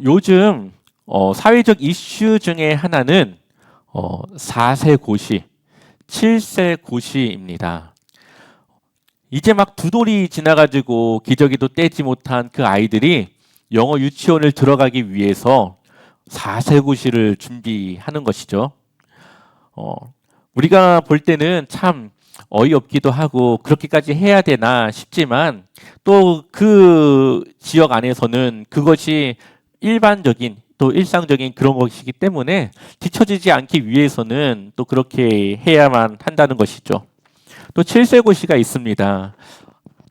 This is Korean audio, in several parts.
요즘 사회적 이슈 중에 하나는 4세 고시, 7세 고시입니다. 이제 막 두 돌이 지나가지고 기저귀도 떼지 못한 그 아이들이 영어 유치원을 들어가기 위해서 4세 고시를 준비하는 것이죠. 어, 우리가 볼 때는 참 어이없기도 하고 그렇게까지 해야 되나 싶지만 또 그 지역 안에서는 그것이 일반적인 또 일상적인 그런 것이기 때문에 뒤처지지 않기 위해서는 또 그렇게 해야만 한다는 것이죠. 또 7세 고시가 있습니다.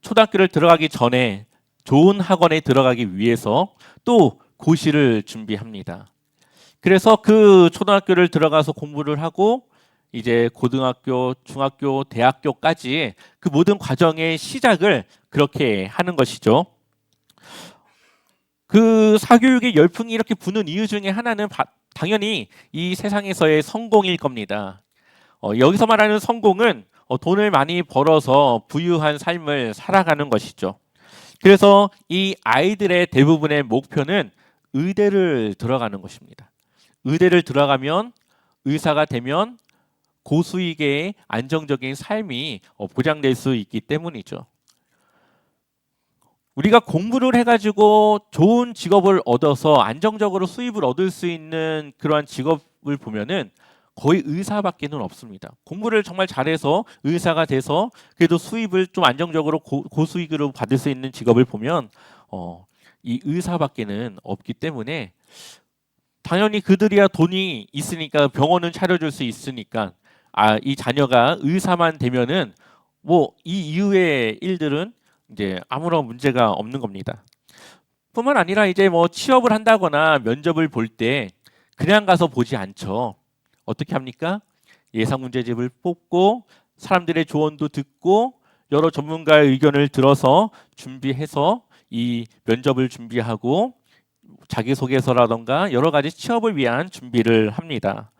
초등학교를 들어가기 전에 좋은 학원에 들어가기 위해서 또 고시를 준비합니다. 그래서 그 초등학교를 들어가서 공부를 하고 이제 고등학교, 중학교, 대학교까지 그 모든 과정의 시작을 그렇게 하는 것이죠. 그 사교육의 열풍이 이렇게 부는 이유 중에 하나는 당연히 이 세상에서의 성공일 겁니다. 여기서 말하는 성공은 돈을 많이 벌어서 부유한 삶을 살아가는 것이죠. 그래서 이 아이들의 대부분의 목표는 의대를 들어가는 것입니다. 의대를 들어가면 의사가 되면 고수익의 안정적인 삶이 보장될 수 있기 때문이죠. 우리가 공부를 해가지고 좋은 직업을 얻어서 안정적으로 수입을 얻을 수 있는 그러한 직업을 보면은 거의 의사밖에는 없습니다. 공부를 정말 잘해서 의사가 돼서 그래도 수입을 좀 안정적으로 고수익으로 받을 수 있는 직업을 보면 이 의사밖에는 없기 때문에 당연히 그들이야 돈이 있으니까 병원은 차려줄 수 있으니까 이 자녀가 의사만 되면은 뭐 이 이후의 일들은 이제 아무런 문제가 없는 겁니다. 뿐만 아니라 이제 뭐 취업을 한다거나 면접을 볼 때 그냥 가서 보지 않죠. 어떻게 합니까? 예상 문제집을 뽑고 사람들의 조언도 듣고 여러 전문가의 의견을 들어서 준비해서 이 면접을 준비하고 자기소개서라던가 여러 가지 취업을 위한 준비를 합니다.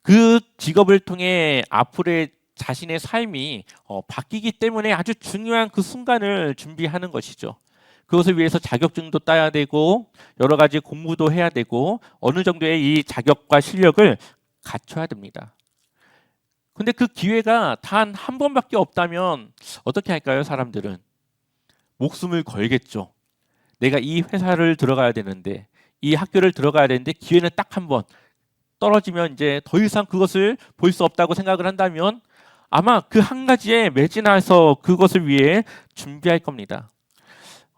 그 직업을 통해 앞으로의 자신의 삶이 바뀌기 때문에 아주 중요한 그 순간을 준비하는 것이죠. 그것을 위해서 자격증도 따야 되고 여러 가지 공부도 해야 되고 어느 정도의 이 자격과 실력을 갖춰야 됩니다. 근데 그 기회가 단 한 번밖에 없다면 어떻게 할까요, 사람들은? 목숨을 걸겠죠. 내가 이 회사를 들어가야 되는데 이 학교를 들어가야 되는데 기회는 딱 한 번 떨어지면 이제 더 이상 그것을 볼 수 없다고 생각을 한다면 아마 그 한 가지에 매진해서 그것을 위해 준비할 겁니다.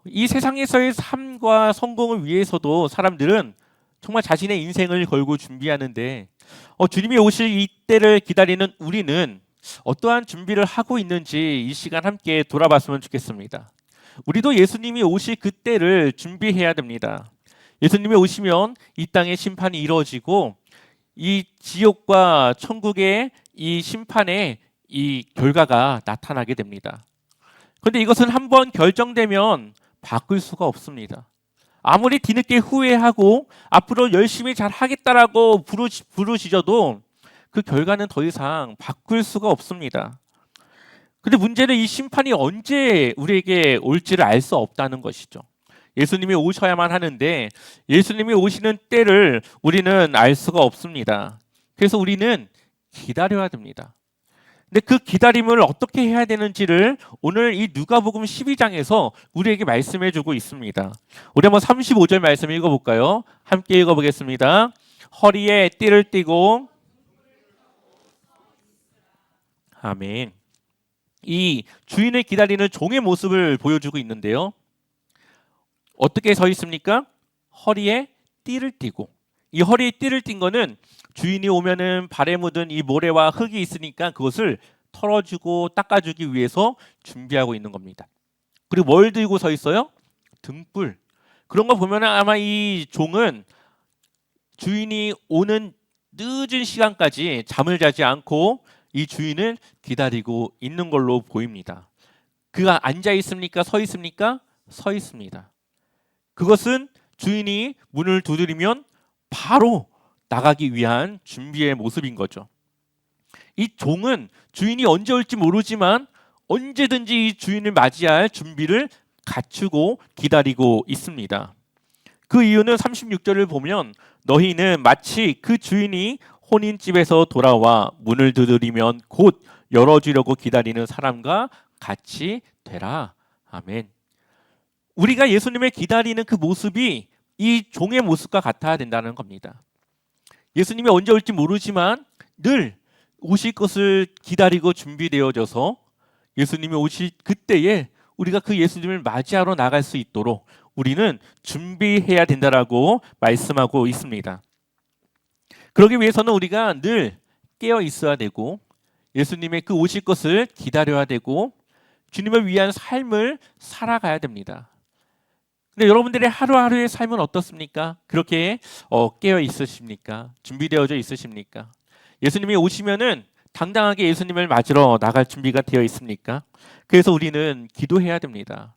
이 세상에서의 삶과 성공을 위해서도 사람들은 정말 자신의 인생을 걸고 준비하는데 주님이 오실 이때를 기다리는 우리는 어떠한 준비를 하고 있는지 이 시간 함께 돌아봤으면 좋겠습니다. 우리도 예수님이 오실 그때를 준비해야 됩니다. 예수님이 오시면 이 땅의 심판이 이루어지고 이 지옥과 천국의 이 심판의 이 결과가 나타나게 됩니다. 그런데 이것은 한번 결정되면 바꿀 수가 없습니다. 아무리 뒤늦게 후회하고 앞으로 열심히 잘 하겠다라고 부르짖어도 그 결과는 더 이상 바꿀 수가 없습니다. 근데 문제는 이 심판이 언제 우리에게 올지를 알 수 없다는 것이죠. 예수님이 오셔야만 하는데 예수님이 오시는 때를 우리는 알 수가 없습니다. 그래서 우리는 기다려야 됩니다. 근데 그 기다림을 어떻게 해야 되는지를 오늘 이 누가복음 12장에서 우리에게 말씀해 주고 있습니다. 우리 한번 35절 말씀 읽어볼까요? 함께 읽어보겠습니다. 허리에 띠를 띠고 아멘. 이 주인을 기다리는 종의 모습을 보여주고 있는데요. 어떻게 서 있습니까? 허리에 띠를 띠고 이 허리에 띠를 띈 거는 주인이 오면은 발에 묻은 이 모래와 흙이 있으니까 그것을 털어주고 닦아주기 위해서 준비하고 있는 겁니다. 그리고 뭘 들고 서 있어요? 등불. 그런 거 보면 아마 이 종은 주인이 오는 늦은 시간까지 잠을 자지 않고 이 주인을 기다리고 있는 걸로 보입니다. 그가 앉아 있습니까? 서 있습니까? 서 있습니다. 그것은 주인이 문을 두드리면 바로 나가기 위한 준비의 모습인 거죠. 이 종은 주인이 언제 올지 모르지만 언제든지 이 주인을 맞이할 준비를 갖추고 기다리고 있습니다. 그 이유는 36절을 보면 너희는 마치 그 주인이 혼인집에서 돌아와 문을 두드리면 곧 열어주려고 기다리는 사람과 같이 되라. 아멘. 우리가 예수님을 기다리는 그 모습이 이 종의 모습과 같아야 된다는 겁니다. 예수님이 언제 올지 모르지만 늘 오실 것을 기다리고 준비되어져서 예수님이 오실 그때에 우리가 그 예수님을 맞이하러 나갈 수 있도록 우리는 준비해야 된다라고 말씀하고 있습니다. 그러기 위해서는 우리가 늘 깨어 있어야 되고 예수님의 그 오실 것을 기다려야 되고 주님을 위한 삶을 살아가야 됩니다. 근데 여러분들의 하루하루의 삶은 어떻습니까? 그렇게 깨어 있으십니까? 준비되어져 있으십니까? 예수님이 오시면은 당당하게 예수님을 맞으러 나갈 준비가 되어 있습니까? 그래서 우리는 기도해야 됩니다.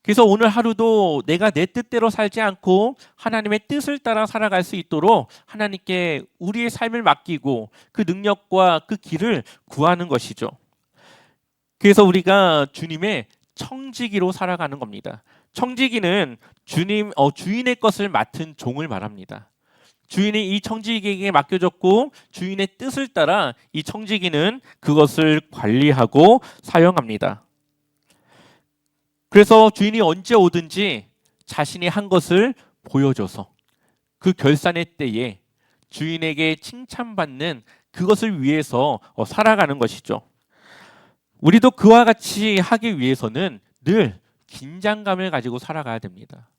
그래서 오늘 하루도 내가 내 뜻대로 살지 않고 하나님의 뜻을 따라 살아갈 수 있도록 하나님께 우리의 삶을 맡기고 그 능력과 그 길을 구하는 것이죠. 그래서 우리가 주님의 청지기로 살아가는 겁니다. 청지기는 주인의 것을 맡은 종을 말합니다. 주인이 이 청지기에게 맡겨졌고 주인의 뜻을 따라 이 청지기는 그것을 관리하고 사용합니다. 그래서 주인이 언제 오든지 자신이 한 것을 보여줘서 그 결산의 때에 주인에게 칭찬받는 그것을 위해서 살아가는 것이죠. 우리도 그와 같이 하기 위해서는 늘 긴장감을 가지고 살아가야 됩니다.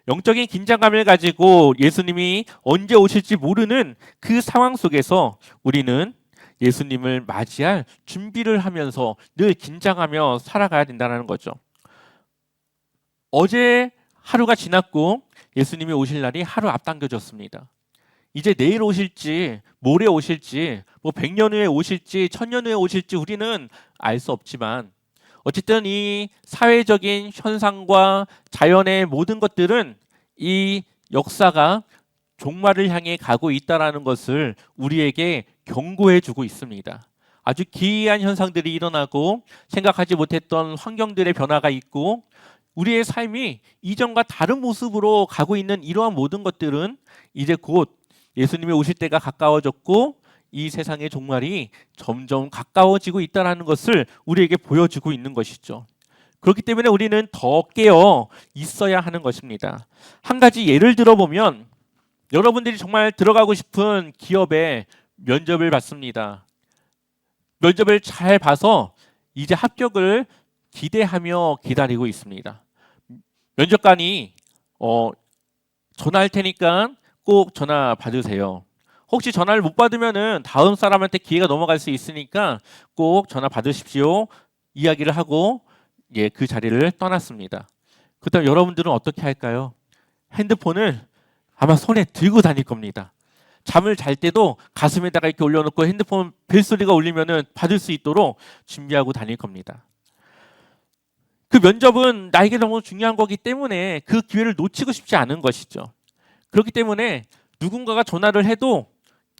영적인 긴장감을 가지고 예수님이 언제 오실지 모르는 그 상황 속에서 우리는 예수님을 맞이할 준비를 하면서 늘 긴장하며 살아가야 된다는 거죠. 어제 하루가 지났고 예수님이 오실 날이 하루 앞당겨졌습니다. 이제 내일 오실지 모레 오실지 100년 후에 오실지 1000년 후에 오실지 우리는 알 수 없지만 어쨌든 이 사회적인 현상과 자연의 모든 것들은 이 역사가 종말을 향해 가고 있다는 것을 우리에게 경고해 주고 있습니다. 아주 기이한 현상들이 일어나고 생각하지 못했던 환경들의 변화가 있고 우리의 삶이 이전과 다른 모습으로 가고 있는 이러한 모든 것들은 이제 곧 예수님이 오실 때가 가까워졌고 이 세상의 종말이 점점 가까워지고 있다는 것을 우리에게 보여주고 있는 것이죠. 그렇기 때문에 우리는 더 깨어 있어야 하는 것입니다. 한 가지 예를 들어보면 여러분들이 정말 들어가고 싶은 기업에 면접을 받습니다. 면접을 잘 봐서 이제 합격을 기대하며 기다리고 있습니다. 면접관이 전화할 테니까 꼭 전화 받으세요. 혹시 전화를 못 받으면은 다음 사람한테 기회가 넘어갈 수 있으니까 꼭 전화 받으십시오. 이야기를 하고 그 자리를 떠났습니다. 그다음 여러분들은 어떻게 할까요? 핸드폰을 아마 손에 들고 다닐 겁니다. 잠을 잘 때도 가슴에다가 이렇게 올려놓고 핸드폰 벨소리가 울리면은 받을 수 있도록 준비하고 다닐 겁니다. 그 면접은 나에게 너무 중요한 거기 때문에 그 기회를 놓치고 싶지 않은 것이죠. 그렇기 때문에 누군가가 전화를 해도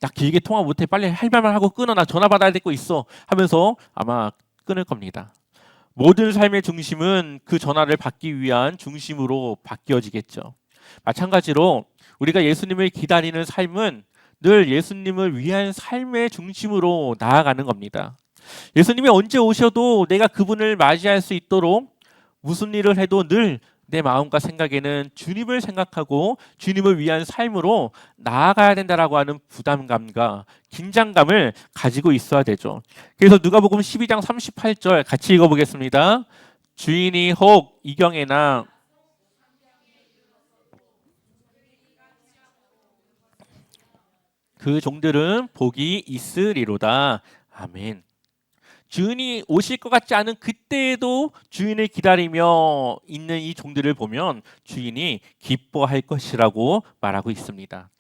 나 길게 통화 못해 빨리 할 말만 하고 끊어 나 전화 받아야 될 거 있어 하면서 아마 끊을 겁니다. 모든 삶의 중심은 그 전화를 받기 위한 중심으로 바뀌어지겠죠. 마찬가지로 우리가 예수님을 기다리는 삶은 늘 예수님을 위한 삶의 중심으로 나아가는 겁니다. 예수님이 언제 오셔도 내가 그분을 맞이할 수 있도록 무슨 일을 해도 늘 내 마음과 생각에는 주님을 생각하고 주님을 위한 삶으로 나아가야 된다라고 하는 부담감과 긴장감을 가지고 있어야 되죠. 그래서 누가복음 12장 38절 같이 읽어보겠습니다. 주인이 혹 이경에나 그 종들은 복이 있으리로다. 아멘. 주인이 오실 것 같지 않은 그때에도 주인을 기다리며 있는 이 종들을 보면 주인이 기뻐할 것이라고 말하고 있습니다.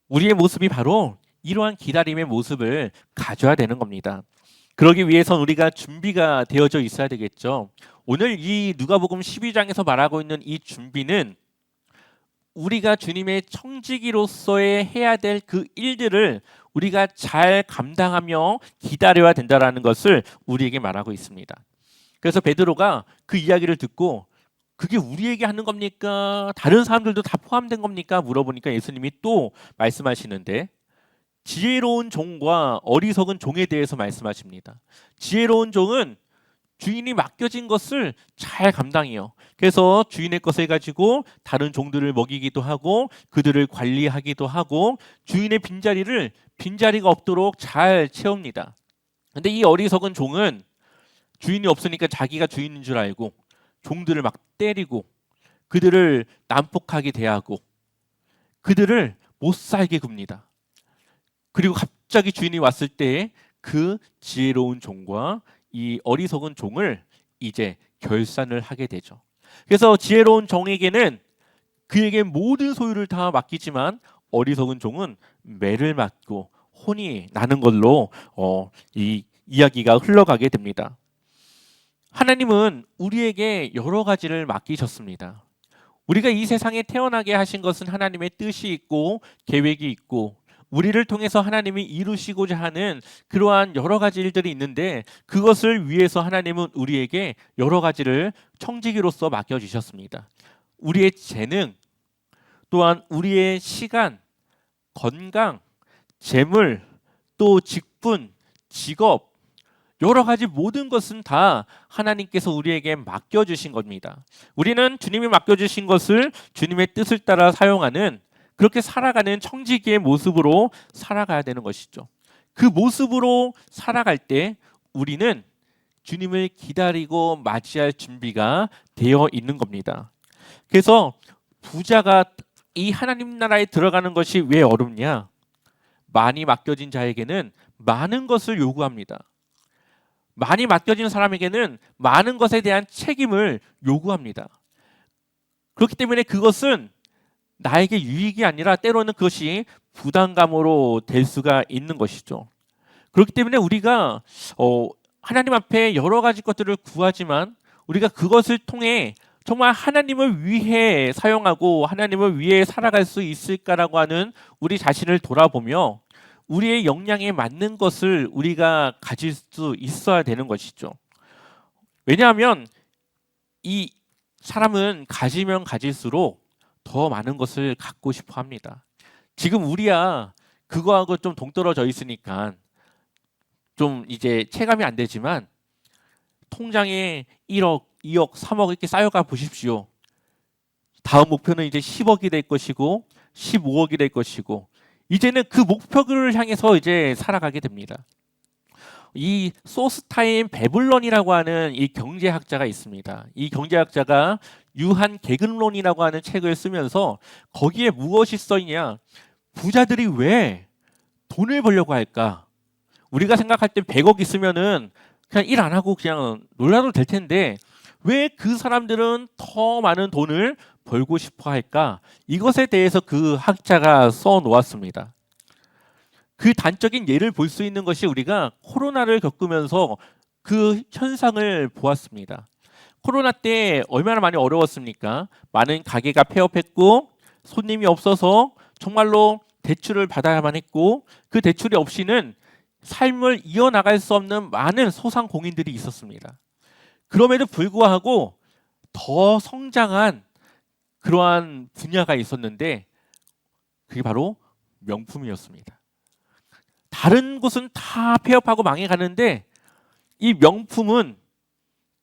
우리의 모습이 바로 이러한 기다림의 모습을 가져야 되는 겁니다. 그러기 위해선 우리가 준비가 되어져 있어야 되겠죠. 오늘 이 누가복음 12장에서 말하고 있는 이 준비는 우리가 주님의 청지기로서의 해야 될 그 일들을 우리가 잘 감당하며 기다려야 된다는 것을 우리에게 말하고 있습니다. 그래서 베드로가 그 이야기를 듣고 그게 우리에게 하는 겁니까? 다른 사람들도 다 포함된 겁니까? 물어보니까 예수님이 또 말씀하시는데 지혜로운 종과 어리석은 종에 대해서 말씀하십니다. 지혜로운 종은 주인이 맡겨진 것을 잘 감당해요. 그래서 주인의 것을 가지고 다른 종들을 먹이기도 하고 그들을 관리하기도 하고 주인의 빈자리가 없도록 잘 채웁니다. 근데 이 어리석은 종은 주인이 없으니까 자기가 주인인 줄 알고 종들을 막 때리고 그들을 난폭하게 대하고 그들을 못 살게 굽니다. 그리고 갑자기 주인이 왔을 때 그 지혜로운 종과 이 어리석은 종을 이제 결산을 하게 되죠. 그래서 지혜로운 종에게는 그에게 모든 소유를 다 맡기지만 어리석은 종은 매를 맞고 혼이 나는 걸로 이 이야기가 흘러가게 됩니다. 하나님은 우리에게 여러 가지를 맡기셨습니다. 우리가 이 세상에 태어나게 하신 것은 하나님의 뜻이 있고 계획이 있고 우리를 통해서 하나님이 이루시고자 하는 그러한 여러 가지 일들이 있는데 그것을 위해서 하나님은 우리에게 여러 가지를 청지기로서 맡겨주셨습니다. 우리의 재능, 또한 우리의 시간, 건강, 재물, 또 직분, 직업, 여러 가지 모든 것은 다 하나님께서 우리에게 맡겨주신 겁니다. 우리는 주님이 맡겨주신 것을 주님의 뜻을 따라 사용하는 그렇게 살아가는 청지기의 모습으로 살아가야 되는 것이죠. 그 모습으로 살아갈 때 우리는 주님을 기다리고 맞이할 준비가 되어 있는 겁니다. 그래서 부자가 이 하나님 나라에 들어가는 것이 왜 어렵냐? 많이 맡겨진 자에게는 많은 것을 요구합니다. 많이 맡겨진 사람에게는 많은 것에 대한 책임을 요구합니다. 그렇기 때문에 그것은 나에게 유익이 아니라 때로는 그것이 부담감으로 될 수가 있는 것이죠. 그렇기 때문에 우리가 하나님 앞에 여러 가지 것들을 구하지만 우리가 그것을 통해 정말 하나님을 위해 사용하고 하나님을 위해 살아갈 수 있을까라고 하는 우리 자신을 돌아보며 우리의 역량에 맞는 것을 우리가 가질 수 있어야 되는 것이죠. 왜냐하면 이 사람은 가지면 가질수록 더 많은 것을 갖고 싶어 합니다. 지금 우리야 그거하고 좀 동떨어져 있으니까 좀 이제 체감이 안 되지만 통장에 1억, 2억, 3억 이렇게 쌓여가 보십시오. 다음 목표는 이제 10억이 될 것이고 15억이 될 것이고 이제는 그 목표를 향해서 이제 살아가게 됩니다. 이 소스타인 베블론이라고 하는 이 경제학자가 있습니다. 이 경제학자가 유한 계급론이라고 하는 책을 쓰면서 거기에 무엇이 써 있냐? 부자들이 왜 돈을 벌려고 할까? 우리가 생각할 때 100억 있으면은 그냥 일 안 하고 그냥 놀아도 될 텐데 왜 그 사람들은 더 많은 돈을 벌고 싶어 할까? 이것에 대해서 그 학자가 써 놓았습니다. 그 단적인 예를 볼 수 있는 것이 우리가 코로나를 겪으면서 그 현상을 보았습니다. 코로나 때 얼마나 많이 어려웠습니까? 많은 가게가 폐업했고 손님이 없어서 정말로 대출을 받아야만 했고 그 대출이 없이는 삶을 이어나갈 수 없는 많은 소상공인들이 있었습니다. 그럼에도 불구하고 더 성장한 그러한 분야가 있었는데 그게 바로 명품이었습니다. 다른 곳은 다 폐업하고 망해가는데 이 명품은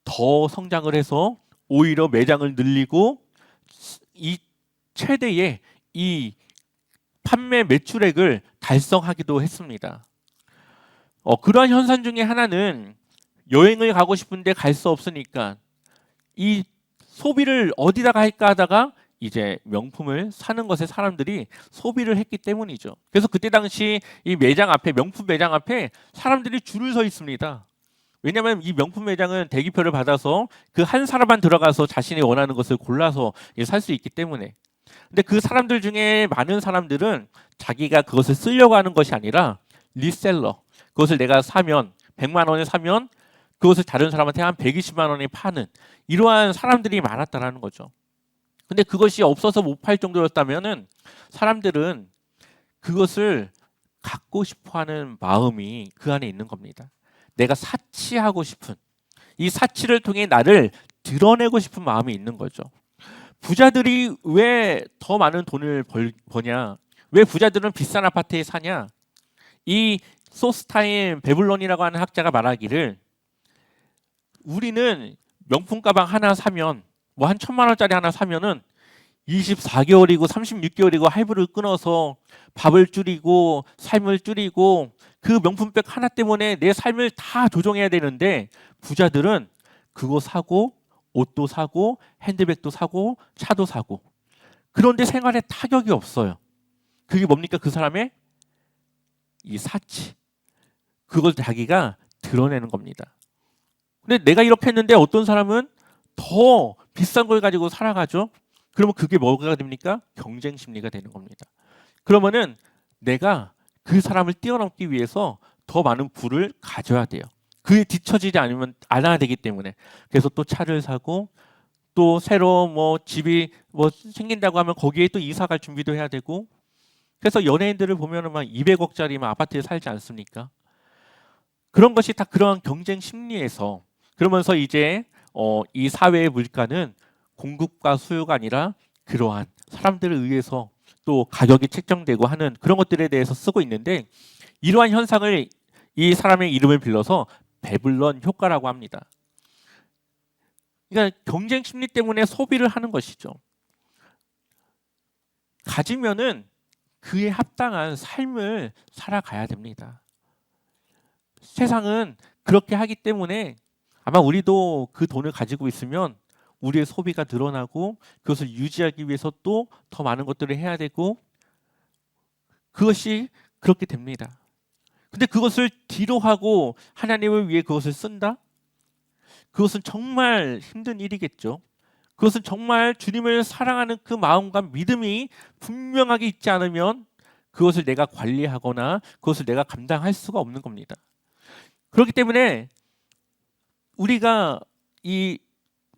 더 성장을 해서 오히려 매장을 늘리고 이 최대의 이 판매 매출액을 달성하기도 했습니다. 그러한 현상 중에 하나는 여행을 가고 싶은데 갈 수 없으니까 이 소비를 어디다가 할까 하다가 이제 명품을 사는 것에 사람들이 소비를 했기 때문이죠. 그래서 그때 당시 이 매장 앞에 명품 매장 앞에 사람들이 줄을 서 있습니다. 왜냐하면 이 명품 매장은 대기표를 받아서 그 한 사람만 들어가서 자신이 원하는 것을 골라서 살 수 있기 때문에. 근데 그 사람들 중에 많은 사람들은 자기가 그것을 쓰려고 하는 것이 아니라 리셀러. 그것을 내가 사면 100만 원에 사면 그것을 다른 사람한테 한 120만 원에 파는 이러한 사람들이 많았다라는 거죠. 근데 그것이 없어서 못 팔 정도였다면은 사람들은 그것을 갖고 싶어하는 마음이 그 안에 있는 겁니다. 내가 사치하고 싶은 이 사치를 통해 나를 드러내고 싶은 마음이 있는 거죠. 부자들이 왜 더 많은 돈을 버냐? 왜 부자들은 비싼 아파트에 사냐? 이 소스타인 베블론이라고 하는 학자가 말하기를, 우리는 명품 가방 하나 사면 뭐 한 1,000만 원짜리 하나 사면은 24개월이고 36개월이고 할부를 끊어서 밥을 줄이고 삶을 줄이고 그 명품백 하나 때문에 내 삶을 다 조정해야 되는데, 부자들은 그거 사고 옷도 사고 핸드백도 사고 차도 사고, 그런데 생활에 타격이 없어요. 그게 뭡니까? 그 사람의 이 사치, 그걸 자기가 드러내는 겁니다. 근데 내가 이렇게 했는데 어떤 사람은 더 비싼 걸 가지고 살아가죠. 그러면 그게 뭐가 됩니까? 경쟁 심리가 되는 겁니다. 그러면은 내가 그 사람을 뛰어넘기 위해서 더 많은 부를 가져야 돼요. 그에 뒤처지지 않아야 되기 때문에. 그래서 또 차를 사고, 또 새로 뭐 집이 뭐 생긴다고 하면 거기에 또 이사 갈 준비도 해야 되고. 그래서 연예인들을 보면은 막 200억짜리 막 아파트에 살지 않습니까? 그런 것이 다 그러한 경쟁 심리에서, 그러면서 이제 이 사회의 물가는 공급과 수요가 아니라 그러한 사람들에 의해서 또 가격이 책정되고 하는 그런 것들에 대해서 쓰고 있는데, 이러한 현상을 이 사람의 이름을 빌려서 배블론 효과라고 합니다. 그러니까 경쟁 심리 때문에 소비를 하는 것이죠. 가지면은 그에 합당한 삶을 살아가야 됩니다. 세상은 그렇게 하기 때문에 아마 우리도 그 돈을 가지고 있으면 우리의 소비가 늘어나고 그것을 유지하기 위해서 또 더 많은 것들을 해야 되고, 그것이 그렇게 됩니다. 근데 그것을 뒤로 하고 하나님을 위해 그것을 쓴다? 그것은 정말 힘든 일이겠죠. 그것은 정말 주님을 사랑하는 그 마음과 믿음이 분명하게 있지 않으면 그것을 내가 관리하거나 그것을 내가 감당할 수가 없는 겁니다. 그렇기 때문에 우리가 이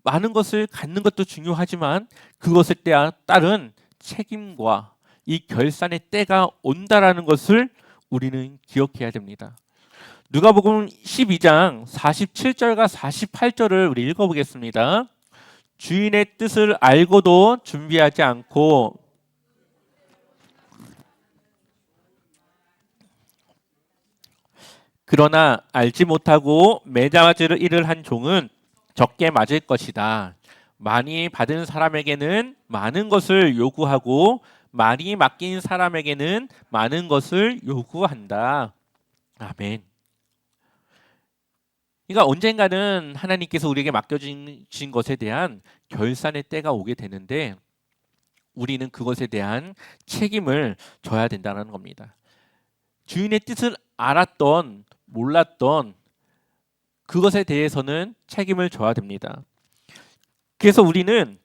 많은 것을 갖는 것도 중요하지만 그것에 따른 책임과 이 결산의 때가 온다라는 것을 우리는 기억해야 됩니다. 누가복음 12장 47절과 48절을 우리 읽어보겠습니다. 주인의 뜻을 알고도 준비하지 않고 그러나 알지 못하고 매맞을 일을 한 종은 적게 맞을 것이다. 많이 받은 사람에게는 많은 것을 요구하고 많이 맡긴 사람에게는 많은 것을 요구한다. 아멘. 그러니까 언젠가는 하나님께서 우리에게 맡겨진 것에 대한 결산의 때가 오게 되는데, 우리는 그것에 대한 책임을 져야 된다는 겁니다. 주인의 뜻을 알았던 몰랐던 그것에 대해서는 책임을 져야 됩니다. 그래서 우리는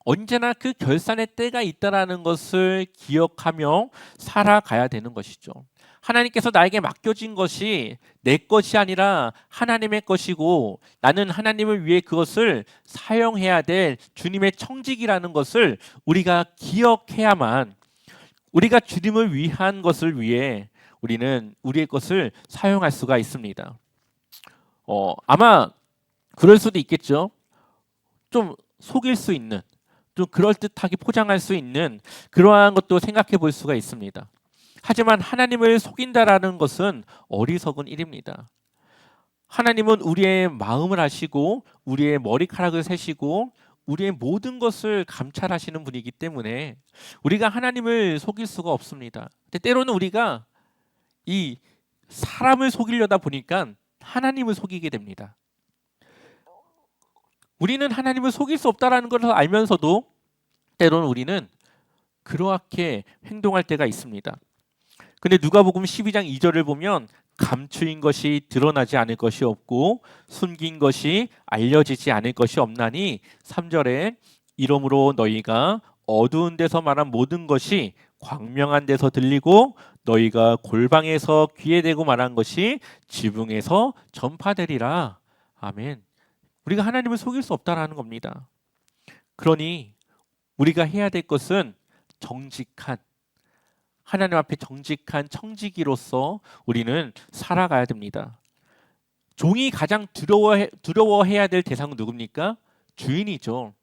언제나 그 결산의 때가 있다라는 것을 기억하며 살아가야 되는 것이죠. 하나님께서 나에게 맡겨진 것이 내 것이 아니라 하나님의 것이고, 나는 하나님을 위해 그것을 사용해야 될 주님의 청직이라는 것을 우리가 기억해야만, 우리가 주님을 위한 것을 위해 우리는 우리의 것을 사용할 수가 있습니다. 아마 그럴 수도 있겠죠. 좀 속일 수 있는, 좀 그럴듯하게 포장할 수 있는 그러한 것도 생각해 볼 수가 있습니다. 하지만 하나님을 속인다라는 것은 어리석은 일입니다. 하나님은 우리의 마음을 아시고 우리의 머리카락을 세시고 우리의 모든 것을 감찰하시는 분이기 때문에 우리가 하나님을 속일 수가 없습니다. 근데 때로는 우리가 이 사람을 속이려다 보니까 하나님을 속이게 됩니다. 우리는 하나님을 속일 수 없다라는 것을 알면서도 때로는 우리는 그렇게 행동할 때가 있습니다. 근데 누가복음 12장 2절을 보면 감추인 것이 드러나지 않을 것이 없고 숨긴 것이 알려지지 않을 것이 없나니, 3절에 이러므로 너희가 어두운 데서 말한 모든 것이 광명한 데서 들리고 너희가 골방에서 귀에 대고 말한 것이 지붕에서 전파되리라. 아멘. 우리가 하나님을 속일 수 없다라는 겁니다. 그러니 우리가 해야 될 것은 정직한, 하나님 앞에 정직한 청지기로서 우리는 살아가야 됩니다. 종이 가장 두려워해야 될 대상은 누굽니까? 주인이죠.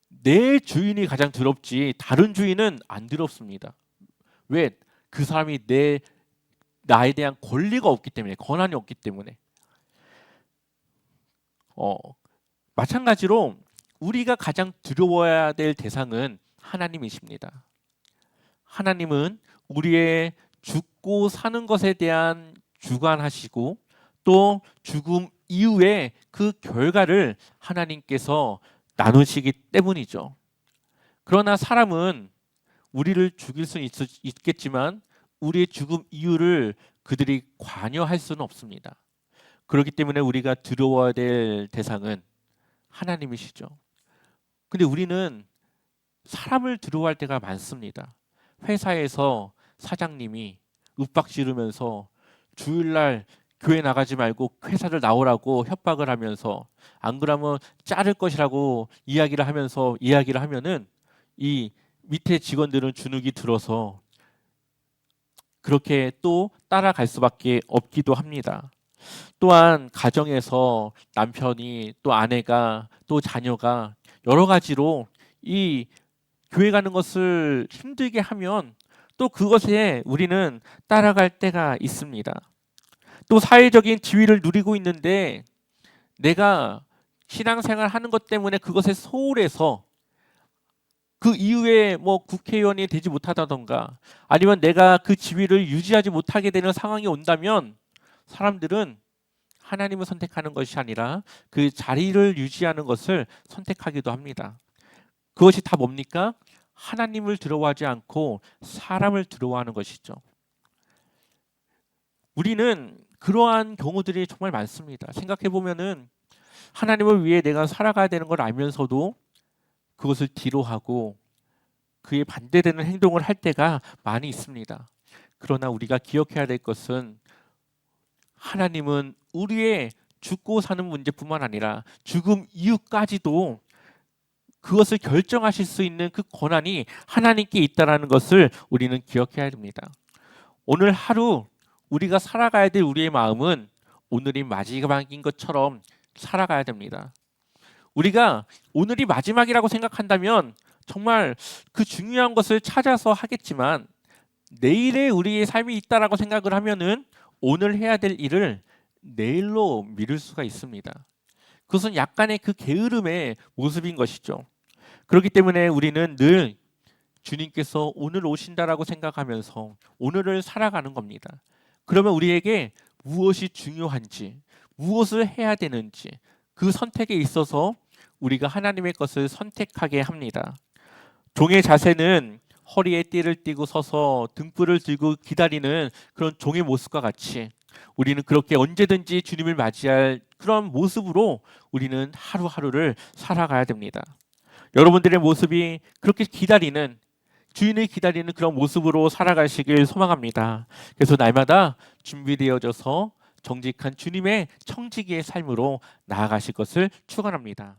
내 주인이 가장 더럽지 다른 주인은 안 더럽습니다. 왜? 그 사람이 나에 대한 권리가 없기 때문에, 권한이 없기 때문에. 마찬가지로 우리가 가장 두려워해야 될 대상은 하나님이십니다. 하나님은 우리의 죽고 사는 것에 대한 주관하시고 또 죽음 이후에 그 결과를 하나님께서 나누시기 때문이죠. 그러나 사람은 우리를 죽일 수는 있겠지만 우리의 죽음 이유를 그들이 관여할 수는 없습니다. 그렇기 때문에 우리가 두려워야 될 대상은 하나님이시죠. 근데 우리는 사람을 두려워할 때가 많습니다. 회사에서 사장님이 윽박 지르면서 주일날 교회 나가지 말고 회사를 나오라고 협박을 하면서 안 그러면 자를 것이라고 이야기를 하면은 이 밑에 직원들은 주눅이 들어서 그렇게 또 따라갈 수밖에 없기도 합니다. 또한 가정에서 남편이 또 아내가 또 자녀가 여러 가지로 이 교회 가는 것을 힘들게 하면 또 그것에 우리는 따라갈 때가 있습니다. 또 사회적인 지위를 누리고 있는데 내가 신앙생활 하는 것 때문에 그것에 소홀해서 그 이후에 뭐 국회의원이 되지 못하다던가 아니면 내가 그 지위를 유지하지 못하게 되는 상황이 온다면 사람들은 하나님을 선택하는 것이 아니라 그 자리를 유지하는 것을 선택하기도 합니다. 그것이 다 뭡니까? 하나님을 두려워하지 않고 사람을 두려워하는 것이죠. 우리는 그러한 경우들이 정말 많습니다. 생각해 보면은 하나님을 위해 내가 살아가야 되는 걸 알면서도 그것을 뒤로하고 그에 반대되는 행동을 할 때가 많이 있습니다. 그러나 우리가 기억해야 될 것은 하나님은 우리의 죽고 사는 문제뿐만 아니라 죽음 이후까지도 그것을 결정하실 수 있는 그 권한이 하나님께 있다는 것을 우리는 기억해야 됩니다. 오늘 하루 우리가 살아가야 될 우리의 마음은 오늘이 마지막인 것처럼 살아가야 됩니다. 우리가 오늘이 마지막이라고 생각한다면 정말 그 중요한 것을 찾아서 하겠지만 내일에 우리의 삶이 있다라고 생각을 하면은 오늘 해야 될 일을 내일로 미룰 수가 있습니다. 그것은 약간의 그 게으름의 모습인 것이죠. 그렇기 때문에 우리는 늘 주님께서 오늘 오신다라고 생각하면서 오늘을 살아가는 겁니다. 그러면 우리에게 무엇이 중요한지, 무엇을 해야 되는지 그 선택에 있어서 우리가 하나님의 것을 선택하게 합니다. 종의 자세는 허리에 띠를 띠고 서서 등불을 들고 기다리는 그런 종의 모습과 같이 우리는 그렇게 언제든지 주님을 맞이할 그런 모습으로 우리는 하루하루를 살아가야 됩니다. 여러분들의 모습이 그렇게 주인을 기다리는 그런 모습으로 살아가시길 소망합니다. 그래서 날마다 준비되어져서 정직한 주님의 청지기의 삶으로 나아가실 것을 축원합니다.